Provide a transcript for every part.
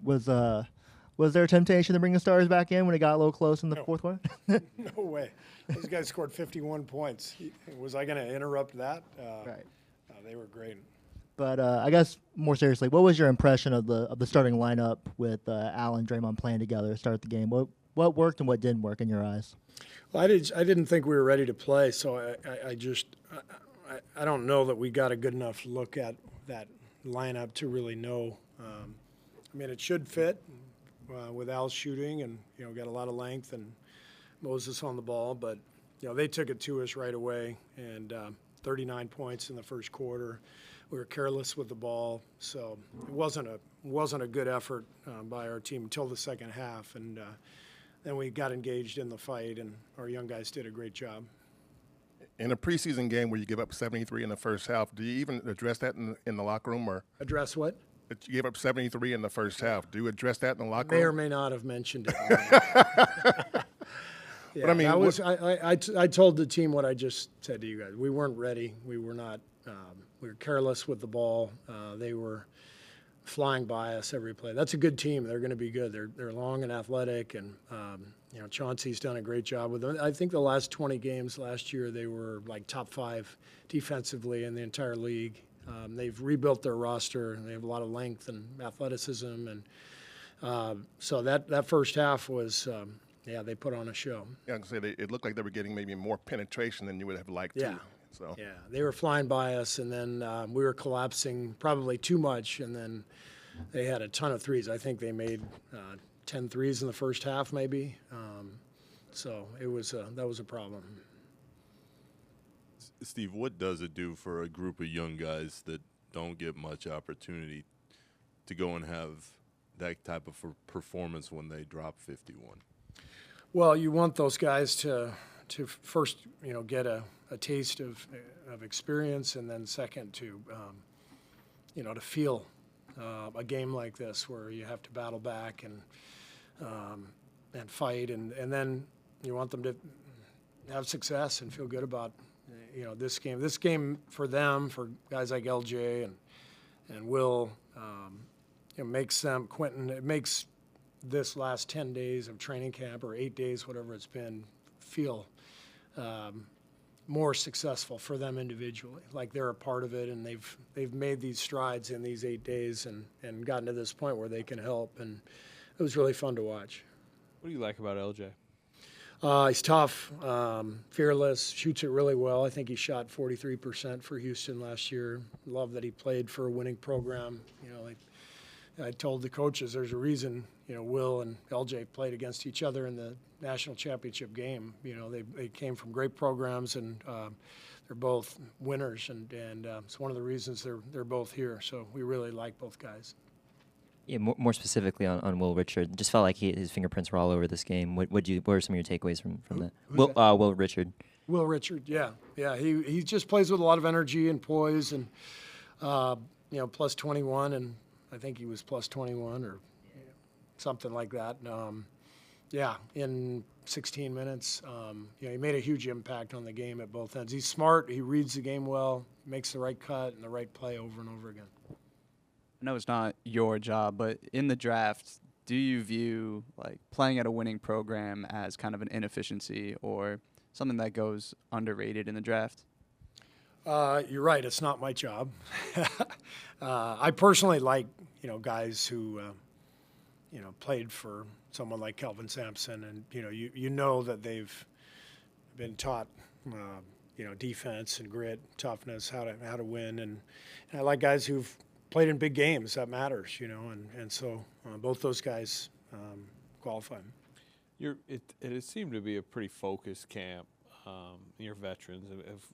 Was there a temptation to bring the Stars back in when it got a little close in the fourth quarter? No way. Those guys scored 51 points. Was I going to interrupt that? Right. They were great. But I guess more seriously, what was your impression of the starting lineup with Al and Draymond playing together to start the game? What worked and what didn't work in your eyes? Well, I didn't think we were ready to play, so I don't know that we got a good enough look at that lineup to really know. I mean, it should fit with Al's shooting, and got a lot of length and Moses on the ball, but they took it to us right away, and 39 points in the first quarter. We were careless with the ball, so it wasn't a good effort by our team until the second half, and then we got engaged in the fight, and our young guys did a great job. In a preseason game where you give up 73 in the first half, do you even address that in the locker room? Or address what? You gave up 73 in the first half. Do you address that in the locker room? May or may not have mentioned it. Yeah, but I mean, I told the team what I just said to you guys. We weren't ready. We were not. We were careless with the ball. They were flying by us every play. That's a good team. They're going to be good. They're long and athletic, and Chauncey's done a great job with them. I think the last 20 games last year they were like top 5 defensively in the entire league. They've rebuilt their roster, and they have a lot of length and athleticism, and so that first half was. They put on a show. Yeah, I can say it looked like they were getting maybe more penetration than you would have liked to. So. Yeah, they were flying by us, and then we were collapsing probably too much, and then they had a ton of threes. I think they made 10 threes in the first half, maybe. So that was a problem. Steve, what does it do for a group of young guys that don't get much opportunity to go and have that type of performance when they drop 51? Well, you want those guys to first, get a taste of experience, and then second to feel a game like this where you have to battle back and fight, and then you want them to have success and feel good about this game. This game for them, for guys like LJ and Will, it makes them Quentin. It makes this last 10 days of training camp, or 8 days, whatever it's been, feel more successful for them individually. Like they're a part of it, and they've made these strides in these 8 days and gotten to this point where they can help. And it was really fun to watch. What do you like about LJ? He's tough, fearless, shoots it really well. I think he shot 43% for Houston last year. Love that he played for a winning program. I told the coaches there's a reason, Will and LJ played against each other in the national championship game. They came from great programs, and they're both winners, and it's one of the reasons they're both here. So we really like both guys. Yeah, more specifically on Will Richard, just felt like his fingerprints were all over this game. What were some of your takeaways from that? Will Richard. Will Richard, yeah. He just plays with a lot of energy and poise, and plus 21, and I think he was plus 21 or something like that. In 16 minutes, he made a huge impact on the game at both ends. He's smart. He reads the game well, makes the right cut and the right play over and over again. I know it's not your job, but in the draft, do you view playing at a winning program as kind of an inefficiency or something that goes underrated in the draft? You're right. It's not my job. I personally like, guys who, played for someone like Kelvin Sampson, and you know that they've been taught, defense and grit, toughness, how to win, and I like guys who've played in big games. That matters, and so both those guys qualify. It seemed to be a pretty focused camp. Your veterans have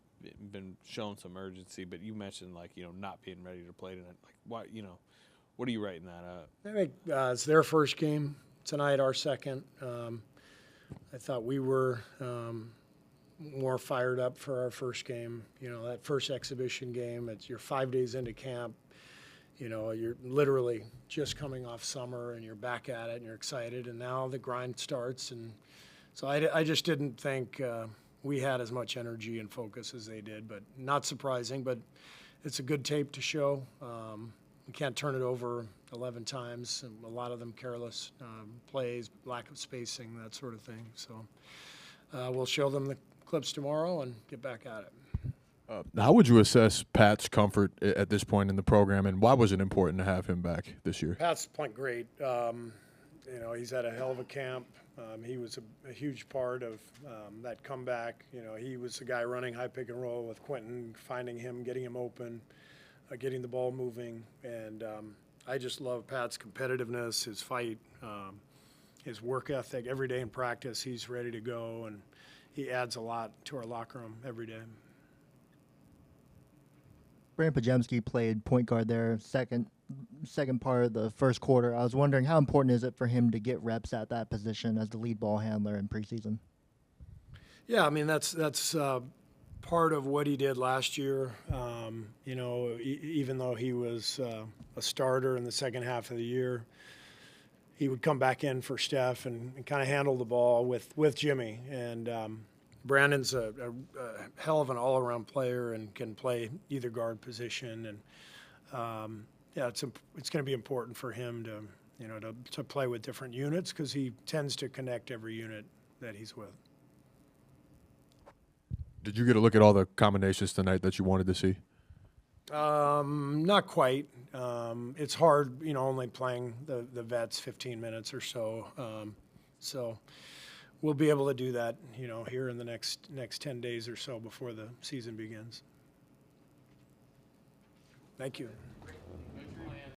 been shown some urgency, but you mentioned not being ready to play tonight. Why? What are you writing that up? I think it's their first game tonight, our second. I thought we were more fired up for our first game. That first exhibition game. You're 5 days into camp. You're literally just coming off summer, and you're back at it, and you're excited, and now the grind starts. And so I just didn't think we had as much energy and focus as they did, but not surprising. But it's a good tape to show. We can't turn it over 11 times, and a lot of them careless plays, lack of spacing, that sort of thing. So we'll show them the clips tomorrow and get back at it. How would you assess Pat's comfort at this point in the program, and why was it important to have him back this year? Pat's playing great. You know, he's had a hell of a camp. He was a huge part of that comeback. You know, he was the guy running high pick and roll with Quentin, finding him, getting him open, getting the ball moving. And I just love Pat's competitiveness, his fight, his work ethic. Every day in practice, he's ready to go, and he adds a lot to our locker room every day. Brandon Pajemski played point guard there, second part of the first quarter. I was wondering, how important is it for him to get reps at that position as the lead ball handler in preseason? Yeah, I mean, that's part of what he did last year. You know, even though he was a starter in the second half of the year, he would come back in for Steph and kind of handle the ball with Jimmy. And Brandon's a hell of an all-around player and can play either guard position. And yeah, it's going to be important for him to play with different units, because he tends to connect every unit that he's with. Did you get a look at all the combinations tonight that you wanted to see? Not quite. It's hard, you know, only playing the vets 15 minutes or so. So we'll be able to do that, you know, here in the next 10 days or so before the season begins. Thank you.